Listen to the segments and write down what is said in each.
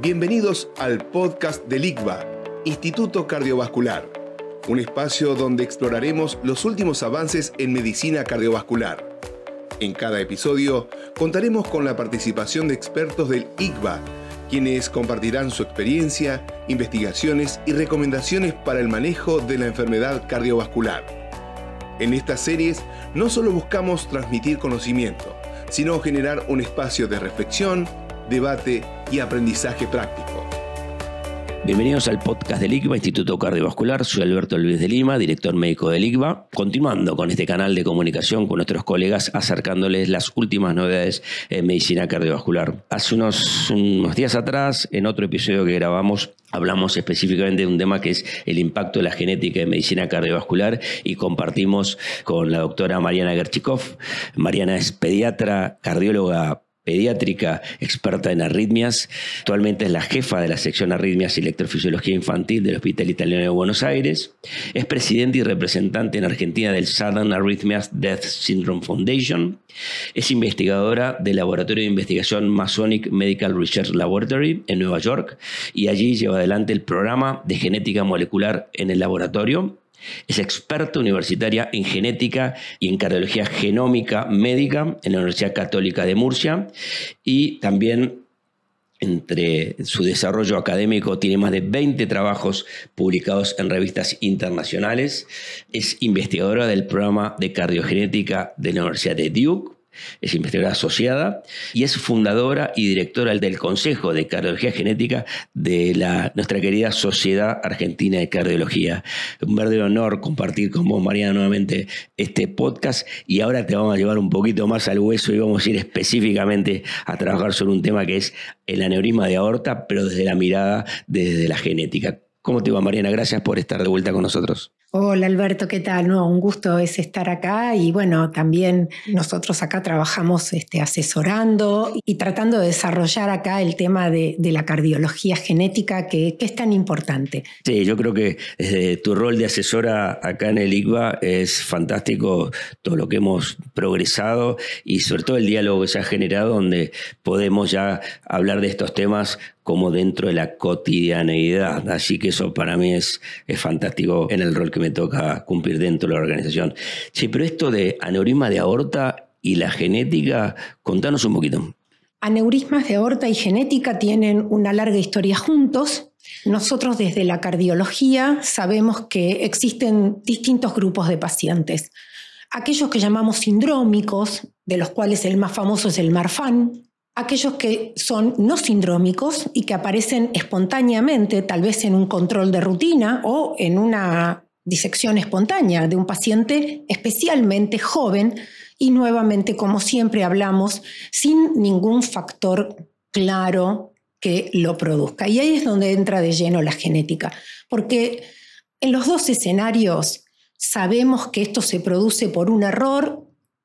Bienvenidos al podcast del ICVA, Instituto Cardiovascular, un espacio donde exploraremos los últimos avances en medicina cardiovascular. En cada episodio contaremos con la participación de expertos del ICVA, quienes compartirán su experiencia, investigaciones y recomendaciones para el manejo de la enfermedad cardiovascular. En estas series no solo buscamos transmitir conocimiento, sino generar un espacio de reflexión, debate y aprendizaje práctico. Bienvenidos al podcast del ICVA, Instituto Cardiovascular. Soy Alberto Luis de Lima, director médico del ICVA. Continuando con este canal de comunicación con nuestros colegas, acercándoles las últimas novedades en medicina cardiovascular. Hace unos días atrás, en otro episodio que grabamos, hablamos específicamente de un tema que es el impacto de la genética en medicina cardiovascular y compartimos con la doctora Mariana Gerchikov. Mariana es pediatra, cardióloga pediátrica, experta en arritmias. Actualmente es la jefa de la sección Arritmias y Electrofisiología Infantil del Hospital Italiano de Buenos Aires. Es presidente y representante en Argentina del Southern Arrhythmias Death Syndrome Foundation. Es investigadora del Laboratorio de Investigación Masonic Medical Research Laboratory en Nueva York y allí lleva adelante el programa de genética molecular en el laboratorio. Es experta universitaria en genética y en cardiología genómica médica en la Universidad Católica de Murcia y también entre su desarrollo académico tiene más de 20 trabajos publicados en revistas internacionales. Es investigadora del programa de cardiogenética de la Universidad de Duke. Es investigadora asociada y es fundadora y directora del Consejo de Cardiología Genética de nuestra querida Sociedad Argentina de Cardiología. Un verdadero honor compartir con vos, Mariana, nuevamente este podcast y ahora te vamos a llevar un poquito más al hueso y vamos a ir específicamente a trabajar sobre un tema que es el aneurisma de aorta, pero desde la mirada desde la genética. ¿Cómo te va, Mariana? Gracias por estar de vuelta con nosotros. Hola Alberto, ¿qué tal? No, un gusto es estar acá y bueno, también nosotros acá trabajamos asesorando y tratando de desarrollar acá el tema de la cardiología genética que es tan importante. Sí, yo creo que desde tu rol de asesora acá en el ICVA es fantástico todo lo que hemos progresado y sobre todo el diálogo que se ha generado donde podemos ya hablar de estos temas como dentro de la cotidianeidad. Así que eso para mí es fantástico en el rol que me toca cumplir dentro de la organización. Sí, pero esto de aneurisma de aorta y la genética, contanos un poquito. Aneurismas de aorta y genética tienen una larga historia juntos. Nosotros desde la cardiología sabemos que existen distintos grupos de pacientes. Aquellos que llamamos sindrómicos, de los cuales el más famoso es el Marfan. Aquellos que son no sindrómicos y que aparecen espontáneamente, tal vez en un control de rutina o en una disección espontánea de un paciente especialmente joven y nuevamente, como siempre hablamos, sin ningún factor claro que lo produzca. Y ahí es donde entra de lleno la genética, porque en los dos escenarios sabemos que esto se produce por un error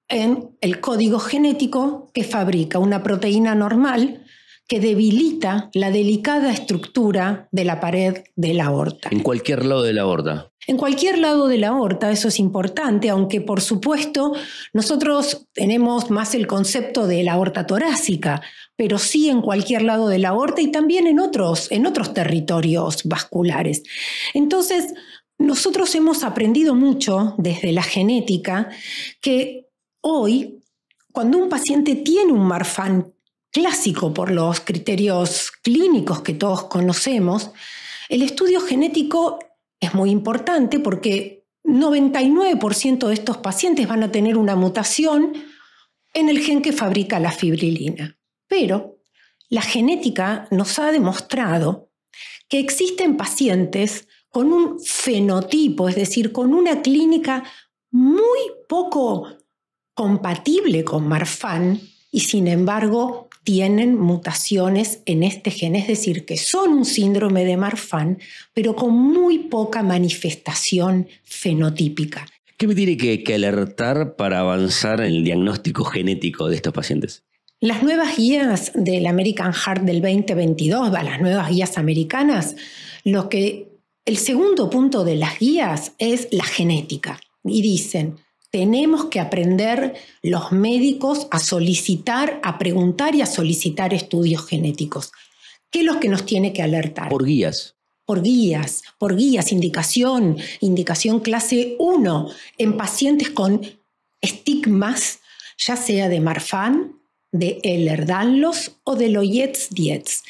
en el código genético que fabrica una proteína normal que debilita la delicada estructura de la pared de la aorta. En cualquier lado de la aorta. En cualquier lado de la aorta, eso es importante, aunque por supuesto nosotros tenemos más el concepto de la aorta torácica, pero sí en cualquier lado de la aorta y también en otros territorios vasculares. Entonces, nosotros hemos aprendido mucho desde la genética que hoy, cuando un paciente tiene un Marfan clásico por los criterios clínicos que todos conocemos, el estudio genético es muy importante porque 99% de estos pacientes van a tener una mutación en el gen que fabrica la fibrilina. Pero la genética nos ha demostrado que existen pacientes con un fenotipo, es decir, con una clínica muy poco compatible con Marfan y sin embargo tienen mutaciones en este gen, es decir, que son un síndrome de Marfan, pero con muy poca manifestación fenotípica. ¿Qué me tiene que alertar para avanzar en el diagnóstico genético de estos pacientes? Las nuevas guías del American Heart del 2022, las nuevas guías americanas, el segundo punto de las guías es la genética. Y dicen, tenemos que aprender los médicos a solicitar, a preguntar y a solicitar estudios genéticos. ¿Qué es lo que nos tiene que alertar? Por guías. Por guías, indicación clase 1 en pacientes con estigmas, ya sea de Marfan, de Ehlers-Danlos o de Loyetz-Dietz.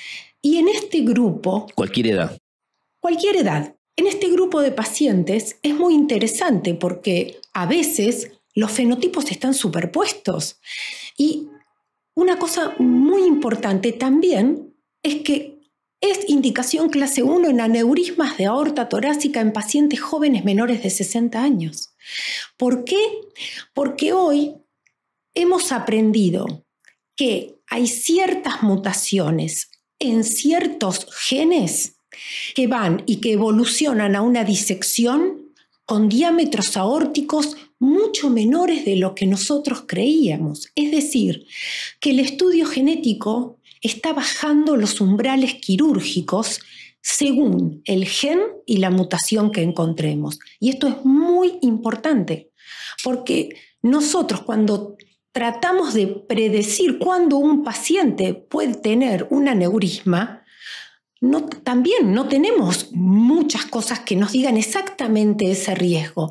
Y en este grupo... Cualquier edad. Cualquier edad. En este grupo de pacientes es muy interesante porque a veces los fenotipos están superpuestos. Y una cosa muy importante también es que es indicación clase 1 en aneurismas de aorta torácica en pacientes jóvenes menores de 60 años. ¿Por qué? Porque hoy hemos aprendido que hay ciertas mutaciones en ciertos genes que van y que evolucionan a una disección con diámetros aórticos mucho menores de lo que nosotros creíamos. Es decir, que el estudio genético está bajando los umbrales quirúrgicos según el gen y la mutación que encontremos. Y esto es muy importante, porque nosotros cuando tratamos de predecir cuándo un paciente puede tener un aneurisma, también no tenemos muchas cosas que nos digan exactamente ese riesgo.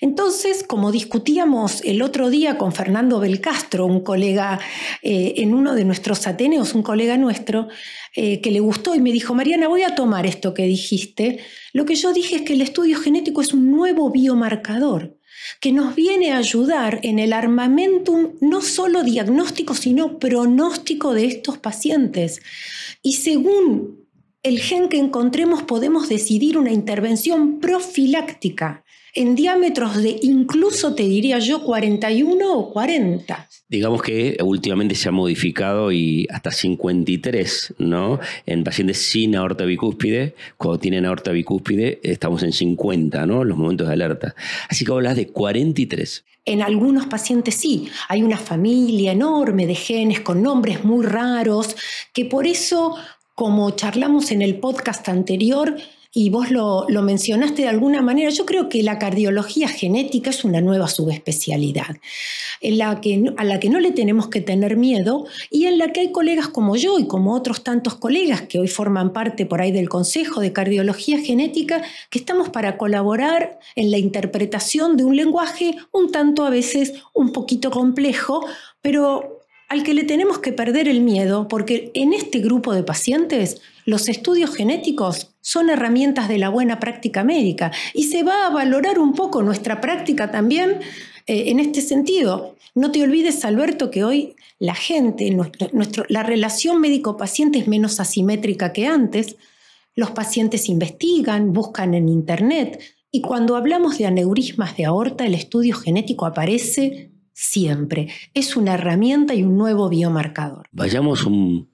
Entonces, como discutíamos el otro día con Fernando Belcastro, un colega en uno de nuestros Ateneos, un colega nuestro, que le gustó y me dijo, Mariana, voy a tomar esto que dijiste. Lo que yo dije es que el estudio genético es un nuevo biomarcador que nos viene a ayudar en el armamentum no solo diagnóstico, sino pronóstico de estos pacientes. Y según el gen que encontremos, podemos decidir una intervención profiláctica en diámetros de incluso, te diría yo, 41 o 40. Digamos que últimamente se ha modificado y hasta 53, ¿no? En pacientes sin aorta bicúspide, cuando tienen aorta bicúspide, estamos en 50, ¿no? Los momentos de alerta. Así que hablas de 43. En algunos pacientes sí, hay una familia enorme de genes con nombres muy raros, que por eso, como charlamos en el podcast anterior, y vos lo mencionaste de alguna manera, yo creo que la cardiología genética es una nueva subespecialidad, a la que no le tenemos que tener miedo y en la que hay colegas como yo y como otros tantos colegas que hoy forman parte por ahí del Consejo de Cardiología Genética, que estamos para colaborar en la interpretación de un lenguaje un tanto a veces un poquito complejo, pero al que le tenemos que perder el miedo, porque en este grupo de pacientes los estudios genéticos son herramientas de la buena práctica médica y se va a valorar un poco nuestra práctica también en este sentido. No te olvides, Alberto, que hoy la gente, la relación médico-paciente es menos asimétrica que antes. Los pacientes investigan, buscan en internet y cuando hablamos de aneurismas de aorta, el estudio genético aparece siempre. Es una herramienta y un nuevo biomarcador. Vayamos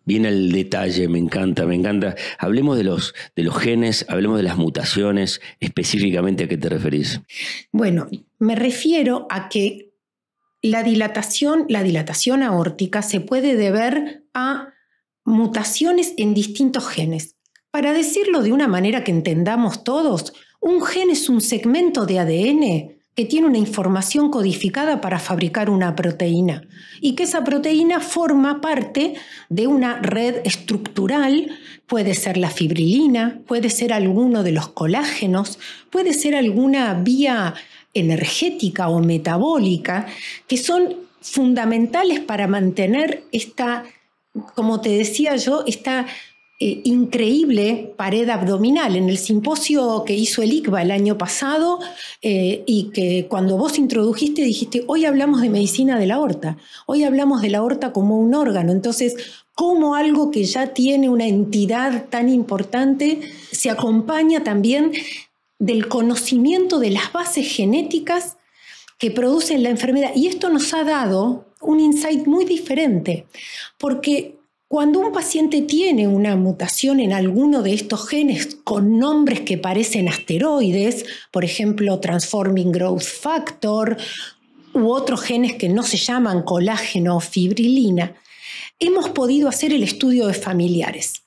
bien al detalle, me encanta. Hablemos de los genes, hablemos de las mutaciones, específicamente ¿a qué te referís? Bueno, me refiero a que la dilatación aórtica se puede deber a mutaciones en distintos genes. Para decirlo de una manera que entendamos todos, un gen es un segmento de ADN que tiene una información codificada para fabricar una proteína y que esa proteína forma parte de una red estructural, puede ser la fibrilina, puede ser alguno de los colágenos, puede ser alguna vía energética o metabólica, que son fundamentales para mantener esta, como te decía yo, esta increíble pared abdominal. En el simposio que hizo el ICVA el año pasado y que cuando vos introdujiste dijiste, hoy hablamos de medicina de la aorta, hoy hablamos de la aorta como un órgano. Entonces, ¿cómo algo que ya tiene una entidad tan importante se acompaña también del conocimiento de las bases genéticas que producen la enfermedad? Y esto nos ha dado un insight muy diferente, porque cuando un paciente tiene una mutación en alguno de estos genes con nombres que parecen asteroides, por ejemplo, Transforming Growth Factor, u otros genes que no se llaman colágeno o fibrilina, hemos podido hacer el estudio de familiares.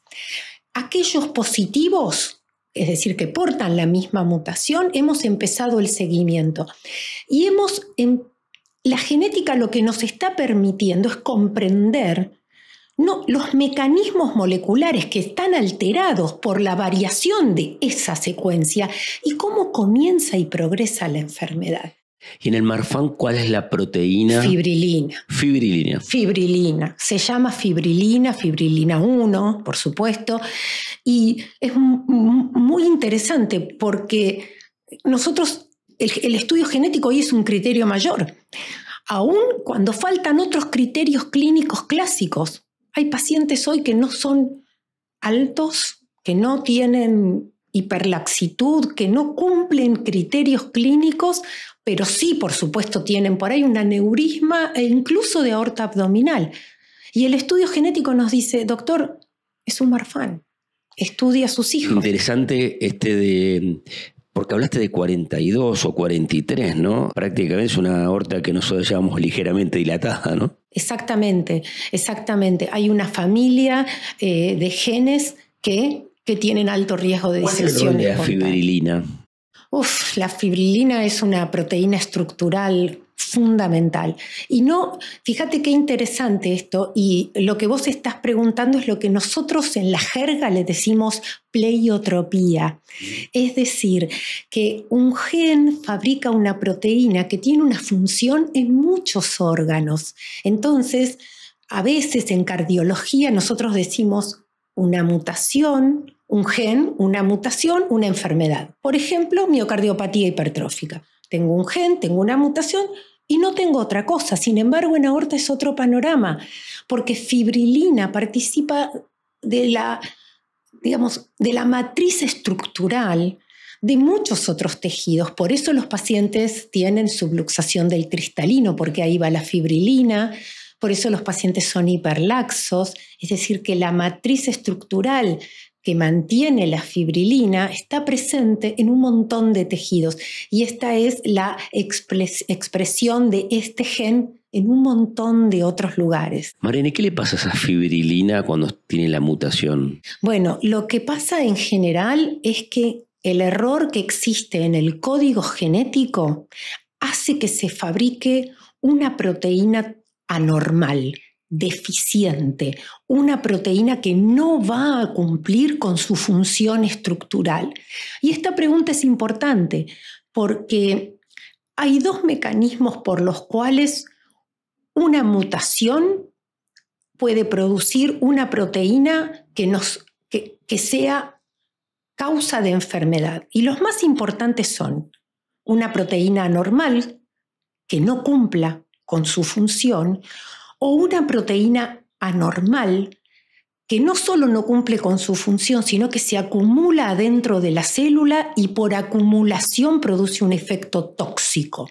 Aquellos positivos, es decir, que portan la misma mutación, hemos empezado el seguimiento. Y la genética lo que nos está permitiendo es comprender No, los mecanismos moleculares que están alterados por la variación de esa secuencia y cómo comienza y progresa la enfermedad. ¿Y en el Marfan cuál es la proteína? Fibrilina. Fibrilina. Fibrilina. Se llama fibrilina 1, por supuesto. Y es muy interesante porque nosotros, el estudio genético hoy es un criterio mayor. Aún cuando faltan otros criterios clínicos clásicos. Hay pacientes hoy que no son altos, que no tienen hiperlaxitud, que no cumplen criterios clínicos, pero sí, por supuesto, tienen por ahí un aneurisma e incluso de aorta abdominal. Y el estudio genético nos dice, doctor, es un Marfan, estudia a sus hijos. Interesante porque hablaste de 42 o 43, ¿no? Prácticamente es una aorta que nosotros llamamos ligeramente dilatada, ¿no? Exactamente. Hay una familia de genes que tienen alto riesgo de disección espontánea. ¿Cuál es el rol de la fibrilina? La fibrilina es una proteína estructural fundamental. Y no, fíjate qué interesante esto, y lo que vos estás preguntando es lo que nosotros en la jerga le decimos pleiotropía. Es decir, que un gen fabrica una proteína que tiene una función en muchos órganos. Entonces, a veces en cardiología nosotros decimos una mutación, un gen, una mutación, una enfermedad. Por ejemplo, miocardiopatía hipertrófica. Tengo un gen, tengo una mutación y no tengo otra cosa. Sin embargo, en aorta es otro panorama, porque fibrilina participa de la matriz estructural de muchos otros tejidos. Por eso los pacientes tienen subluxación del cristalino, porque ahí va la fibrilina. Por eso los pacientes son hiperlaxos. Es decir, que la matriz estructural que mantiene la fibrilina está presente en un montón de tejidos y esta es la expresión de este gen en un montón de otros lugares. Mariana, ¿qué le pasa a esa fibrilina cuando tiene la mutación? Bueno, lo que pasa en general es que el error que existe en el código genético hace que se fabrique una proteína anormal, deficiente, una proteína que no va a cumplir con su función estructural. Y esta pregunta es importante porque hay dos mecanismos por los cuales una mutación puede producir una proteína que sea causa de enfermedad. Y los más importantes son una proteína anormal que no cumpla con su función o una proteína anormal que no solo no cumple con su función, sino que se acumula adentro de la célula y por acumulación produce un efecto tóxico.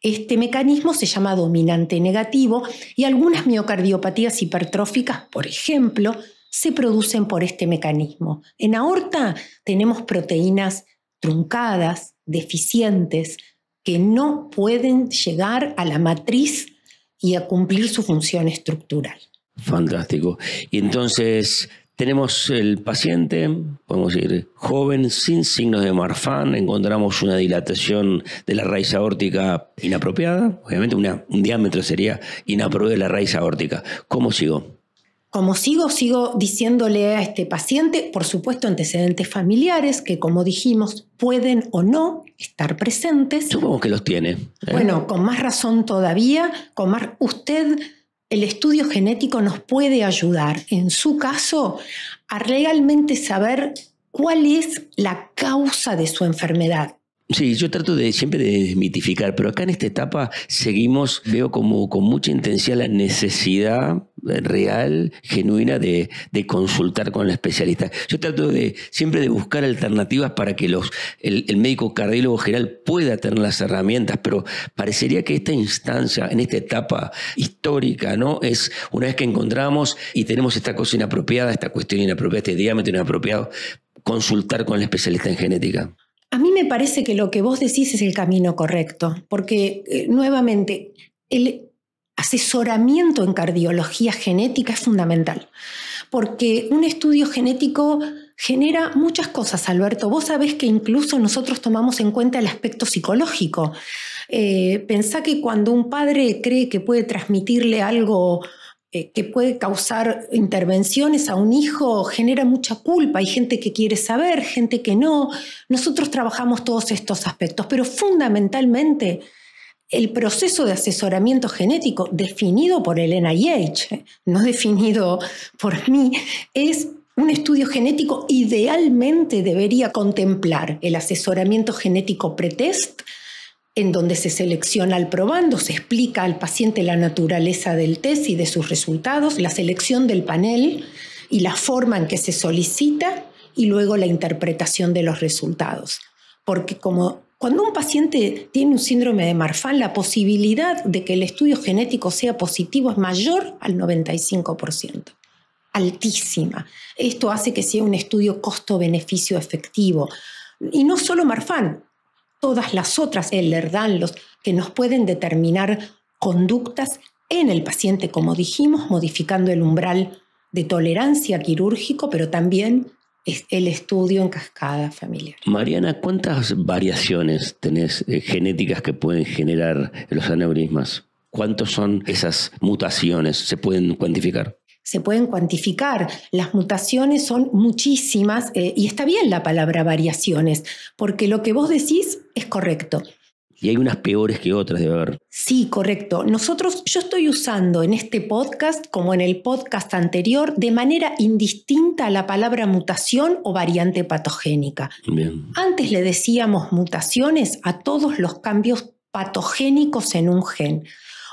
Este mecanismo se llama dominante negativo y algunas miocardiopatías hipertróficas, por ejemplo, se producen por este mecanismo. En aorta tenemos proteínas truncadas, deficientes, que no pueden llegar a la matriz y a cumplir su función estructural. Fantástico. Y entonces tenemos el paciente, podemos decir, joven, sin signos de Marfan, encontramos una dilatación de la raíz aórtica inapropiada, obviamente un diámetro sería inapropiado de la raíz aórtica. ¿Cómo sigo? Como sigo diciéndole a este paciente, por supuesto, antecedentes familiares que, como dijimos, pueden o no estar presentes. Supongo que los tiene. Bueno, con más razón todavía, el estudio genético nos puede ayudar, en su caso, a realmente saber cuál es la causa de su enfermedad. Sí, yo trato siempre de desmitificar, pero acá en esta etapa veo como con mucha intensidad la necesidad real, genuina de consultar con el especialista. Yo trato siempre de buscar alternativas para que el médico cardiólogo general pueda tener las herramientas, pero parecería que esta instancia, en esta etapa histórica, ¿no? Es una vez que encontramos y tenemos esta cosa inapropiada, esta cuestión inapropiada, este diámetro inapropiado, consultar con el especialista en genética. A mí me parece que lo que vos decís es el camino correcto, porque nuevamente el asesoramiento en cardiología genética es fundamental, porque un estudio genético genera muchas cosas, Alberto. Vos sabés que incluso nosotros tomamos en cuenta el aspecto psicológico. Pensá que cuando un padre cree que puede transmitirle algo que puede causar intervenciones a un hijo genera mucha culpa. Hay gente que quiere saber, gente que no. Nosotros trabajamos todos estos aspectos, pero fundamentalmente el proceso de asesoramiento genético definido por el NIH, no definido por mí, es un estudio genético. Idealmente debería contemplar el asesoramiento genético pretest, en donde se selecciona al probando, se explica al paciente la naturaleza del test y de sus resultados, la selección del panel y la forma en que se solicita, y luego la interpretación de los resultados. Porque cuando un paciente tiene un síndrome de Marfan, la posibilidad de que el estudio genético sea positivo es mayor al 95%. Altísima. Esto hace que sea un estudio costo-beneficio efectivo. Y no solo Marfan, todas las otras Ehlers-Danlos que nos pueden determinar conductas en el paciente, como dijimos, modificando el umbral de tolerancia quirúrgico, pero también el estudio en cascada familiar. Mariana, ¿cuántas variaciones tenés genéticas que pueden generar los aneurismas? ¿Cuántos son esas mutaciones? ¿Se pueden cuantificar? Se pueden cuantificar. Las mutaciones son muchísimas, y está bien la palabra variaciones, porque lo que vos decís es correcto. Y hay unas peores que otras, debe haber. Sí, correcto. Yo estoy usando en este podcast, como en el podcast anterior, de manera indistinta la palabra mutación o variante patogénica. Bien. Antes le decíamos mutaciones a todos los cambios patogénicos en un gen.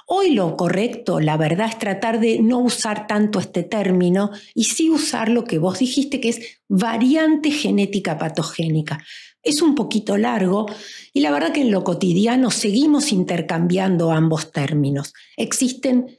Hoy lo correcto, la verdad, es tratar de no usar tanto este término y sí usar lo que vos dijiste, que es variante genética patogénica. Es un poquito largo y la verdad que en lo cotidiano seguimos intercambiando ambos términos. Existen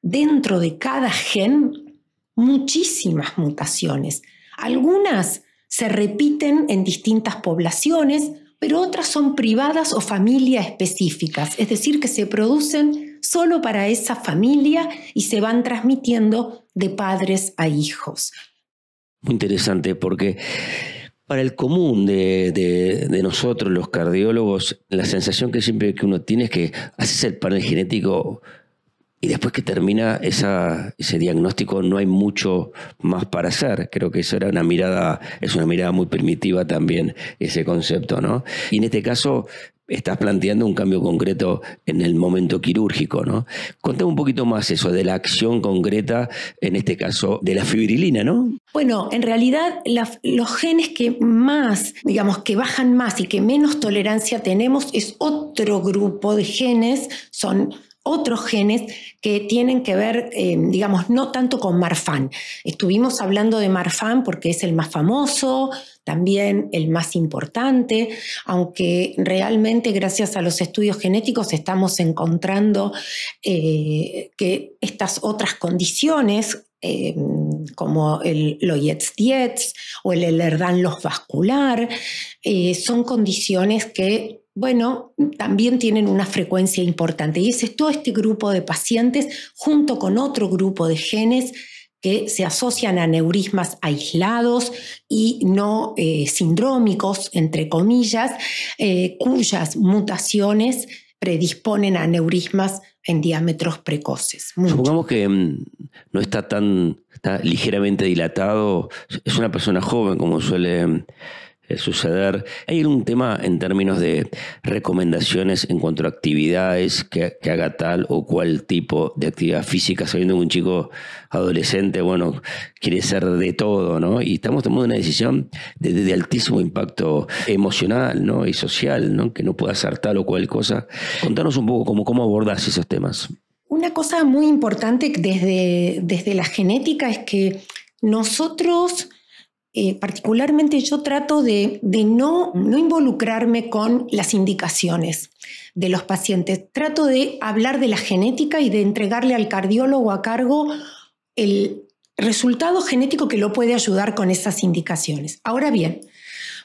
dentro de cada gen muchísimas mutaciones. Algunas se repiten en distintas poblaciones, pero otras son privadas o familia específicas, es decir, que se producen solo para esa familia y se van transmitiendo de padres a hijos. Muy interesante, porque para el común de nosotros, los cardiólogos, la sensación que siempre que uno tiene es que haces el panel genético y después que termina ese diagnóstico no hay mucho más para hacer. Creo que eso es una mirada muy primitiva también, ese concepto, ¿no? Y en este caso estás planteando un cambio concreto en el momento quirúrgico, ¿no? Contame un poquito más eso de la acción concreta, en este caso de la fibrilina, ¿no? Bueno, en realidad los genes que más, digamos, que bajan más y que menos tolerancia tenemos es otro grupo de genes, son otros genes que tienen que ver, digamos, no tanto con Marfan. Estuvimos hablando de Marfan porque es el más famoso, también el más importante, aunque realmente gracias a los estudios genéticos estamos encontrando que estas otras condiciones, como el Loeys-Dietz o el Ehlers-Danlos vascular, son condiciones que, bueno, también tienen una frecuencia importante. Y ese es todo este grupo de pacientes junto con otro grupo de genes que se asocian a aneurismas aislados y no sindrómicos, entre comillas, cuyas mutaciones predisponen a aneurismas en diámetros precoces. Mucho. Supongamos que no está ligeramente dilatado, es una persona joven, como suele suceder. ¿Hay algún tema en términos de recomendaciones en cuanto a actividades que haga tal o cual tipo de actividad física, sabiendo que un chico adolescente, bueno, quiere ser de todo, ¿no? Y estamos tomando una decisión de altísimo impacto emocional, ¿no? Y social, ¿no? Que no pueda hacer tal o cual cosa. Contanos un poco cómo abordás esos temas. Una cosa muy importante desde la genética es que nosotros, particularmente yo trato de no involucrarme con las indicaciones de los pacientes. Trato de hablar de la genética y de entregarle al cardiólogo a cargo el resultado genético que lo puede ayudar con esas indicaciones. Ahora bien,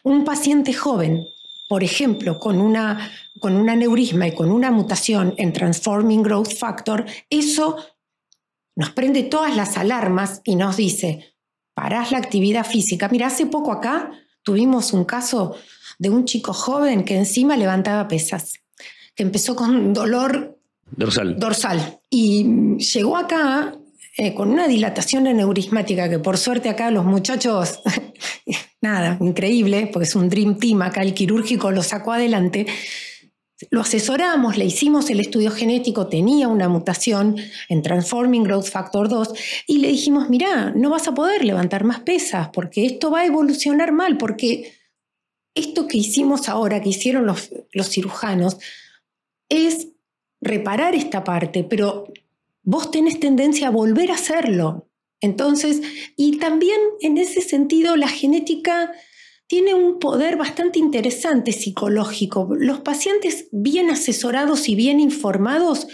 un paciente joven, por ejemplo, con un aneurisma y con una mutación en Transforming Growth Factor, eso nos prende todas las alarmas y nos dice: parás la actividad física. Mira, hace poco acá tuvimos un caso de un chico joven que encima levantaba pesas, que empezó con dolor dorsal. Y llegó acá con una dilatación aneurismática que por suerte acá los muchachos, nada, increíble, porque es un dream team acá, el quirúrgico lo sacó adelante. Lo asesoramos, le hicimos el estudio genético, tenía una mutación en Transforming Growth Factor 2 y le dijimos, mirá, no vas a poder levantar más pesas porque esto va a evolucionar mal, porque esto que hicimos ahora, que hicieron los cirujanos, es reparar esta parte, pero vos tenés tendencia a volver a hacerlo. Entonces, y también en ese sentido la genética tiene un poder bastante interesante psicológico. Los pacientes bien asesorados y bien informados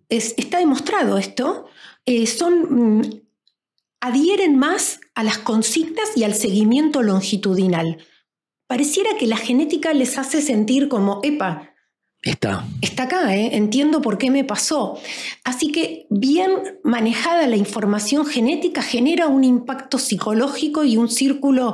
está demostrado esto, adhieren más a las consignas y al seguimiento longitudinal. Pareciera que la genética les hace sentir como, epa, está acá, entiendo por qué me pasó. Así que bien manejada la información genética genera un impacto psicológico y un círculo,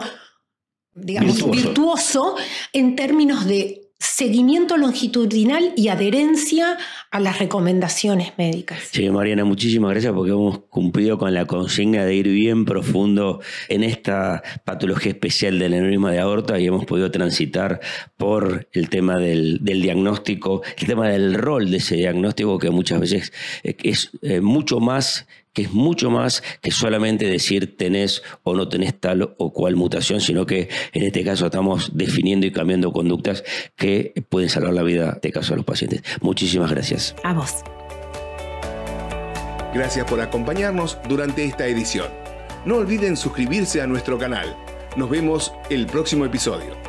digamos, virtuoso en términos de seguimiento longitudinal y adherencia a las recomendaciones médicas. Sí, Mariana, muchísimas gracias porque hemos cumplido con la consigna de ir bien profundo en esta patología especial del aneurisma de aorta y hemos podido transitar por el tema del diagnóstico, el tema del rol de ese diagnóstico que muchas veces es mucho más que solamente decir tenés o no tenés tal o cual mutación, sino que en este caso estamos definiendo y cambiando conductas que pueden salvar la vida, en este caso, a los pacientes. Muchísimas gracias. A vos. Gracias por acompañarnos durante esta edición. No olviden suscribirse a nuestro canal. Nos vemos el próximo episodio.